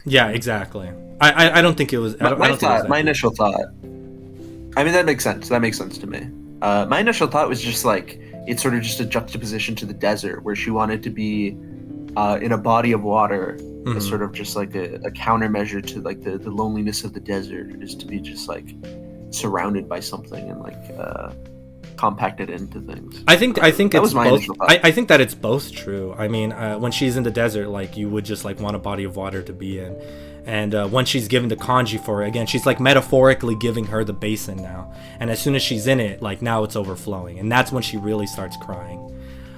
Yeah, exactly. I don't think it was. I don't think it was that My deep. initial thought. I mean, that makes sense. That makes sense to me. My initial thought was just like it's sort of just a juxtaposition to the desert, where she wanted to be in a body of water, as Hmm. sort of just like a countermeasure to like the loneliness of the desert, is to be just like surrounded by something and like compacted into things. I think That it's was my both. initial thought. I think that it's both true. I mean, when she's in the desert, like you would just like want a body of water to be in, and when she's given the kanji for it, again, she's like metaphorically giving her the basin now. And as soon as she's in it, like now it's overflowing, and that's when she really starts crying,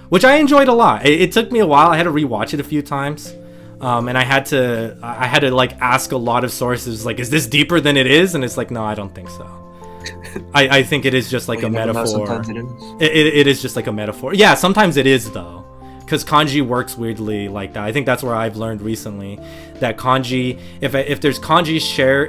which I enjoyed a lot. It took me a while. I had to rewatch it a few times. And I had to like ask a lot of sources like, is this deeper than it is? And it's like, no, I don't think so. I think it is just like Well, a you never know. metaphor. Sometimes it is. It is just like a metaphor. Yeah, sometimes it is though, because kanji works weirdly like that. I think that's where I've learned recently that kanji, if there's kanji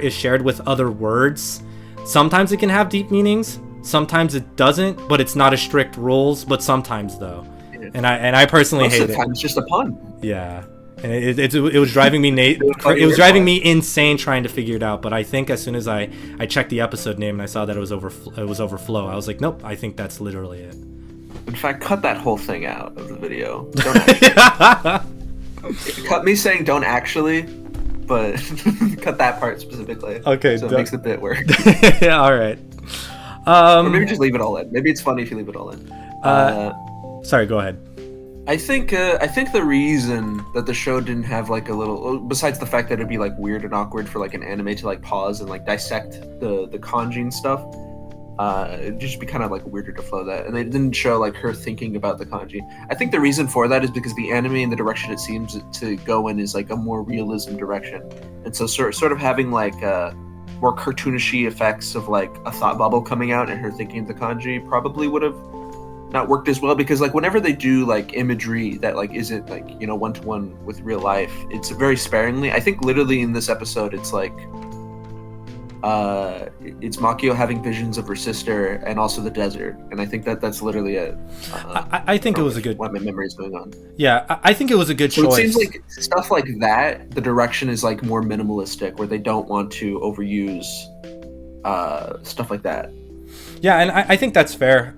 is shared with other words, sometimes it can have deep meanings. Sometimes it doesn't, but it's not a strict rules. But sometimes though, Yeah. and I personally Most hate of the it. time, it's just a pun. Yeah, and it was driving me Do a funny it was word driving for me it. insane trying to figure it out. But I think as soon as I checked the episode name and I saw that it was overflow, I was like, nope, I think that's literally it. In fact, cut that whole thing out of the video. Don't actually. Cut me saying don't actually, but cut that part specifically. Okay, So it done. makes the bit work. Yeah, all right. Or maybe just leave it all in. Maybe it's funny if you leave it all in. Sorry, go ahead. I think the reason that the show didn't have like a little, besides the fact that it'd be like weird and awkward for like an anime to like pause and like dissect the kanji and stuff, it'd just be kind of like weirder to flow that, and they didn't show like her thinking about the kanji. I think the reason for that is because the anime and the direction it seems to go in is like a more realism direction, and so sort of having like more cartoonishy effects of like a thought bubble coming out and her thinking the kanji probably would have not worked as well, because like whenever they do like imagery that like isn't like, you know, one to one with real life, it's very sparingly. I think literally in this episode it's like it's Makio having visions of her sister and also the desert, and I think that that's literally it. I think it was a good. Why my memory is going on. Yeah, I think it was a good So choice. it seems like stuff like that, the direction is like more minimalistic, where they don't want to overuse stuff like that. Yeah, and I think that's fair.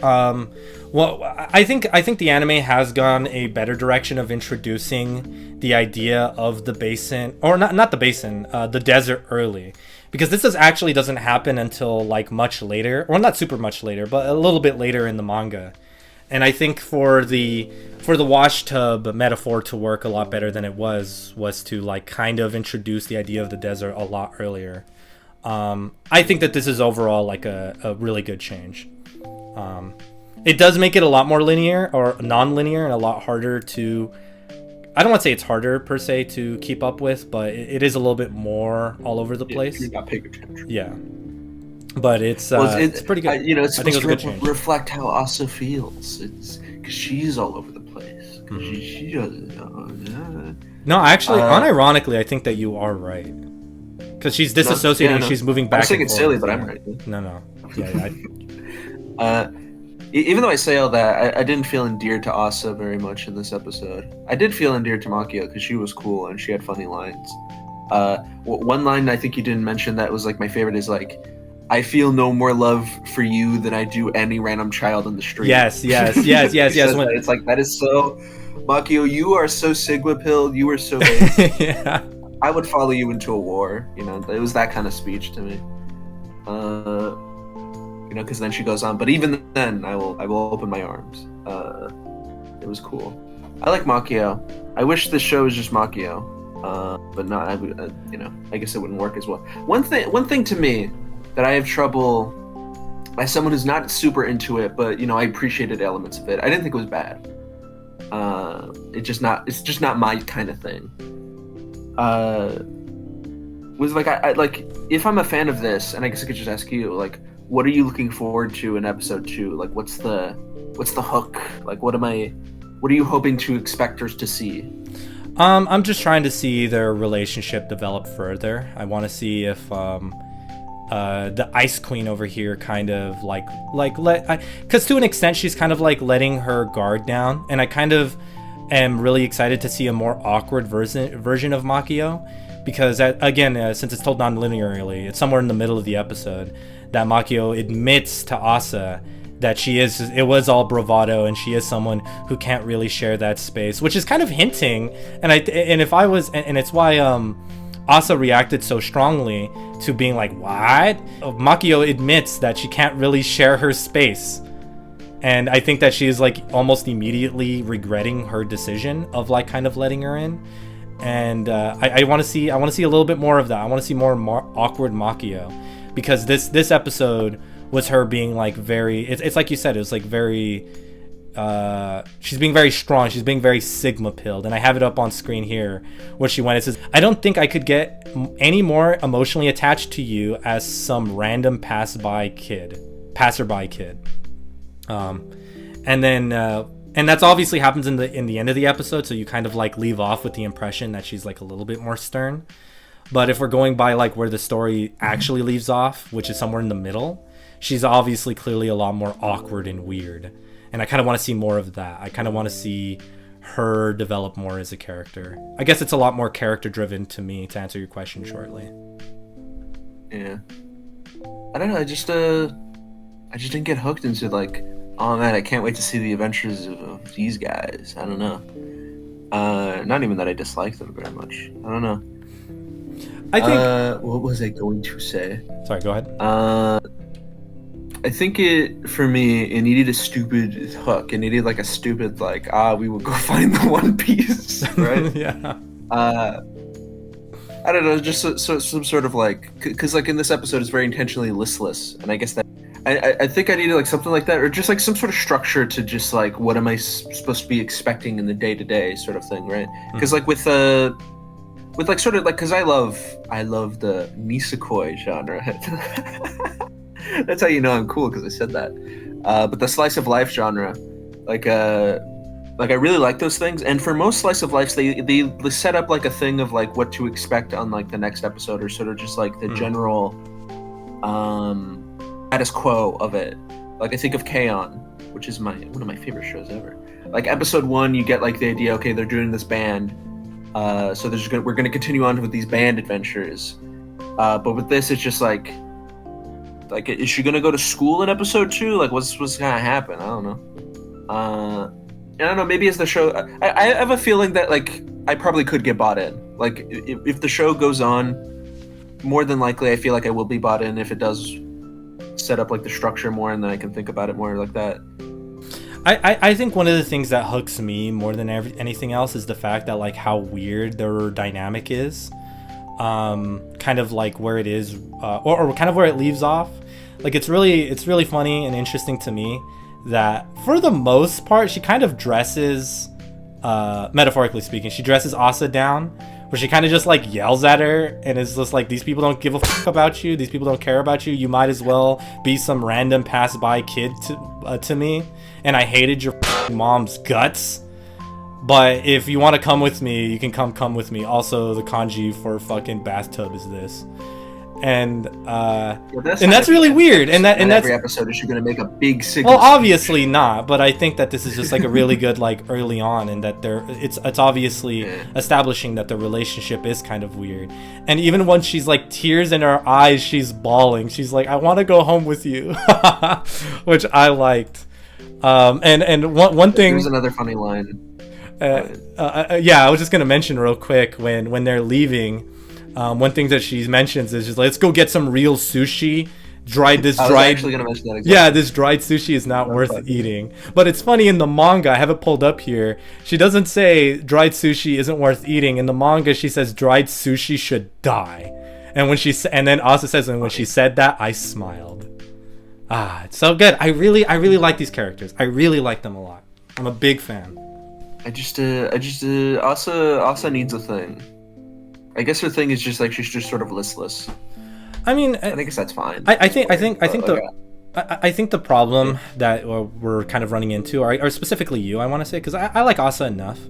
Well, I think the anime has gone a better direction of introducing the idea of the basin, or not the basin, the desert early, because this actually doesn't happen until like much later, or not super much later, but a little bit later in the manga. And I think for the wash tub metaphor to work a lot better than it was to like kind of introduce the idea of the desert a lot earlier. I think that this is overall like a really good change. It does make it a lot more linear or non-linear and a lot harder to. I don't want to say it's harder per se to keep up with, but it is a little bit more all over the place. You're not paying attention. Yeah, but it's pretty good. You know, it's I think it supposed was a good to change. reflect how Asa feels. It's because she's all over the place. Because she doesn't know. No, actually, Uh, unironically, I think that you are right. Because she's disassociating, no. she's moving I'm back. saying and it's silly, forth. but I'm right. No. Yeah. Even though I say all that, I didn't feel endeared to Asa very much in this episode. I did feel endeared to Makio because she was cool and she had funny lines. One line I think you didn't mention that was like my favorite is like, "I feel no more love for you than I do any random child in the street." Yes. She says When, that. It's like, that is so, Makio, you are so Sigma pilled. You are so big. yeah. I would follow you into a war. You know, it was that kind of speech to me. You know, because then she goes on, but even then, I will open my arms. It was cool. I like Makio. I wish the show was just Makio, but not. You know, I guess it wouldn't work as well. One thing to me that I have trouble, as someone who's not super into it, but you know, I appreciated elements of it. I didn't think it was bad. It's just not my kind of thing. Was like I like, if I'm a fan of this, and I guess I could just ask you, like, what are you looking forward to in episode 2? Like, what's the hook? Like, what are you hoping to expect us to see? I'm just trying to see their relationship develop further. I want to see if the Ice Queen over here kind of because to an extent she's kind of like letting her guard down, and I kind of am really excited to see a more awkward version of Makio, because again, since it's told non-linearly, it's somewhere in the middle of the episode that Makio admits to Asa that it was all bravado, and she is someone who can't really share that space, which is kind of hinting, and it's why Asa reacted so strongly to being like, what? Makio admits that she can't really share her space, and I think that she is like almost immediately regretting her decision of like kind of letting her in, and I want to see a little bit more of that. I want to see more awkward Makio, because this episode was her being like it's like you said, it was like very she's being very strong, she's being very sigma pilled, and I have it up on screen here where she went, it says, I don't think I could get any more emotionally attached to you as some random passerby kid. And then and that's obviously happens in the end of the episode, so you kind of like leave off with the impression that she's like a little bit more stern. But if we're going by like where the story actually leaves off, which is somewhere in the middle, she's obviously clearly a lot more awkward and weird, and I kind of want to see more of that. I kind of want to see her develop more as a character. I guess it's a lot more character driven to me, to answer your question shortly. Yeah, I don't know, I just didn't get hooked into like, oh man, I can't wait to see the adventures of these guys. I don't know, not even that I dislike them very much. I don't know. I think what was I going to say? Sorry, go ahead. I think for me, it needed a stupid hook. It needed like a stupid like, we will go find the One Piece, right? Yeah. I don't know, just some sort of like, because like in this episode, it's very intentionally listless, and I guess that I think I needed like something like that, or just like some sort of structure to just like, what am I supposed to be expecting in the day-to-day sort of thing, right? Because like with like sort of like, because I love the nisekoi genre. That's how you know I'm cool, because I said that. But the slice of life genre, like I really like those things. And for most slice of lives, they set up like a thing of like what to expect on like the next episode, or sort of just like the general status quo of it. Like I think of K-On!, which is one of my favorite shows ever. Like episode 1, you get like the idea, okay, they're doing this band, so we're gonna continue on with these band adventures. But with this, it's just like, is she gonna go to school in episode 2? Like, what's gonna happen? I don't know. I don't know. Maybe as the show, I have a feeling that like I probably could get bought in. Like, if the show goes on, more than likely, I feel like I will be bought in if it does set up like the structure more, and then I can think about it more like that. I think one of the things that hooks me more than anything else is the fact that like how weird their dynamic is. Kind of like where it is, or kind of where it leaves off. Like it's really funny and interesting to me that for the most part she kind of dresses, metaphorically speaking, she dresses Asa down, where she kind of just like yells at her and is just like, these people don't give a fuck about you, these people don't care about you, you might as well be some random pass-by kid to me, and I hated your mom's guts. But if you want to come with me, you can come with me. Also, the kanji for fucking bathtub is this, and that's really weird. And that's every episode is she gonna make a big signal. Well, obviously not. But I think that this is just like a really good like early on, and that it's obviously establishing that the relationship is kind of weird. And even when she's like tears in her eyes, she's bawling. She's like, I want to go home with you, which I liked. And one thing. There's another funny line. Yeah, I was just gonna mention real quick when they're leaving, one thing that she mentions is just, let's go get some real sushi. I was actually gonna mention that exactly. Yeah, this dried sushi is not worth eating. But it's funny, in the manga, I have it pulled up here, she doesn't say dried sushi isn't worth eating. In the manga, she says dried sushi should die. And then Asa says, and when she said that, I smiled. It's so good. I really like these characters. I really like them a lot. I'm a big fan. Asa needs a thing. I guess her thing is just like she's just sort of listless. I mean, I guess that's fine. I think the problem that we're kind of running into, or specifically you, I want to say, because I like Asa enough.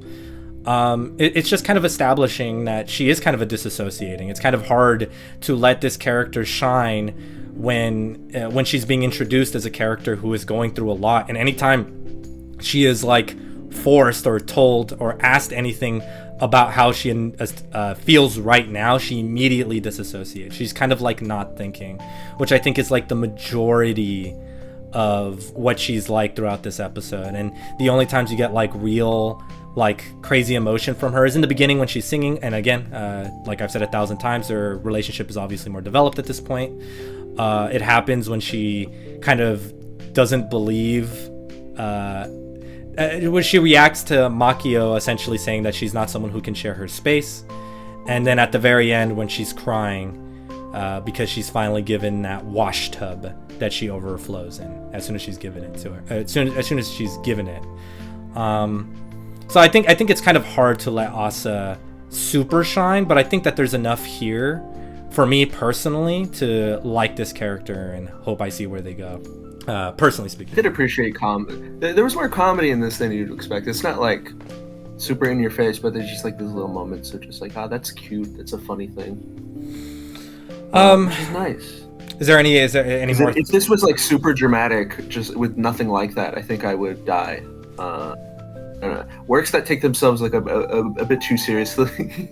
It's just kind of establishing that she is kind of a disassociating. It's kind of hard to let this character shine when she's being introduced as a character who is going through a lot, and anytime she is like forced or told or asked anything about how she feels right now, she immediately disassociates. She's kind of like not thinking, which I think is like the majority of what she's like throughout this episode. And the only times you get like real like crazy emotion from her is in the beginning when she's singing. And again, like I've said 1,000 times, their relationship is obviously more developed at this point. It happens when she kind of doesn't believe when she reacts to Makio essentially saying that she's not someone who can share her space. And then at the very end when she's crying because she's finally given that wash tub that she overflows in as soon as she's given it to her, as soon as she's given it. So I think it's kind of hard to let Asa super shine, but I think that there's enough here for me personally to like this character and hope I see where they go. Personally speaking, I did appreciate comedy. There was more comedy in this than you'd expect. It's not like super in your face, but there's just like these little moments of just like, oh, that's cute. That's a funny thing. Which is nice. Is there any more? If this was like super dramatic, just with nothing like that, I think I would die. I don't know. Works that take themselves like a bit too seriously.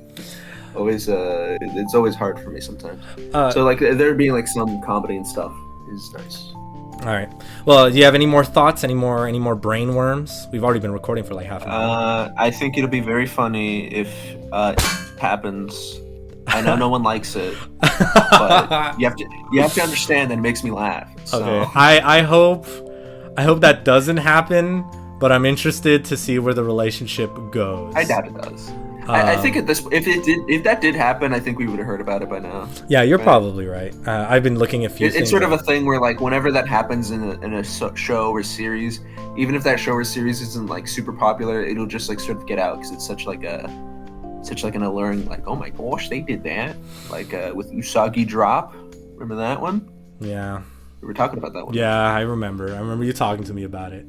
It's always hard for me sometimes. So like there being like some comedy and stuff is nice. All right. Well, do you have any more thoughts? Any more brain worms? We've already been recording for like half an hour. I think it'll be very funny if it happens. I know no one likes it, but you have to understand that it makes me laugh. So. Okay. I hope that doesn't happen, but I'm interested to see where the relationship goes. I doubt it does. I think if that did happen, I think we would have heard about it by now. Yeah, you're probably right. I've been looking at a few things. It's sort of a thing where like whenever that happens in a show or series, even if that show or series isn't like super popular, it'll just like sort of get out because it's such an alluring, like, oh my gosh, they did that, like with Usagi Drop. Remember that one? Yeah, we were talking about that one. Yeah, I remember you talking to me about it.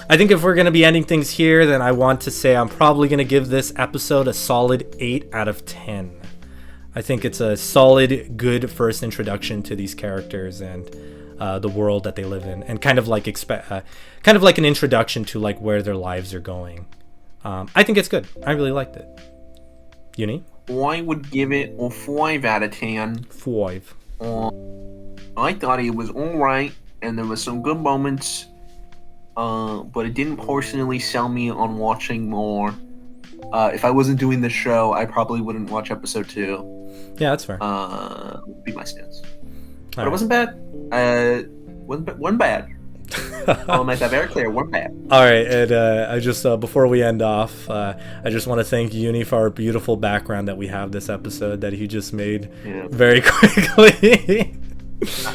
I think if we're going to be ending things here, then I want to say I'm probably going to give this episode a solid 8 out of 10. I think it's a solid, good first introduction to these characters and the world that they live in, and kind of like an introduction to like where their lives are going. I think it's good. I really liked it. Uni? I would give it a 5 out of 10. 5. I thought it was alright, and there was some good moments. But it didn't personally sell me on watching more. If I wasn't doing the show, I probably wouldn't watch episode 2. Yeah, that's fair. Would be my stance. But right. It wasn't bad. Wasn't bad. I'll make that very clear. We're bad. All right, and I just before we end off, I just want to thank Uni for our beautiful background that we have this episode that he just made very quickly.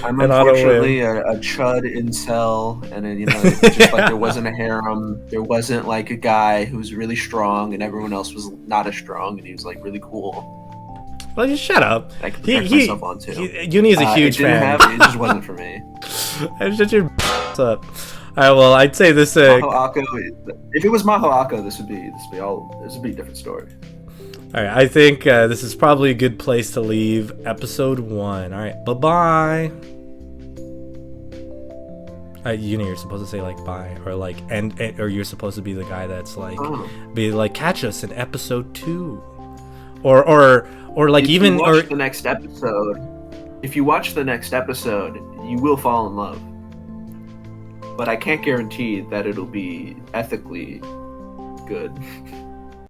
I'm unfortunately a chud incel, and it's just like there wasn't a harem, there wasn't like a guy who's really strong, and everyone else was not as strong, and he was like really cool. Well, just shut up. I can protect myself on too. Uni is a huge fan. It just wasn't for me. Shut your up. All right, well, I'd say this. Maho Akko, if it was Maho Akko, this would be a different story. All right, I think this is probably a good place to leave episode 1. All right, bye-bye. Uni, you're supposed to say like bye, or like or you're supposed to be the guy that's like be like catch us in episode 2, or like if even you watch the next episode. If you watch the next episode, you will fall in love. But I can't guarantee that it'll be ethically good.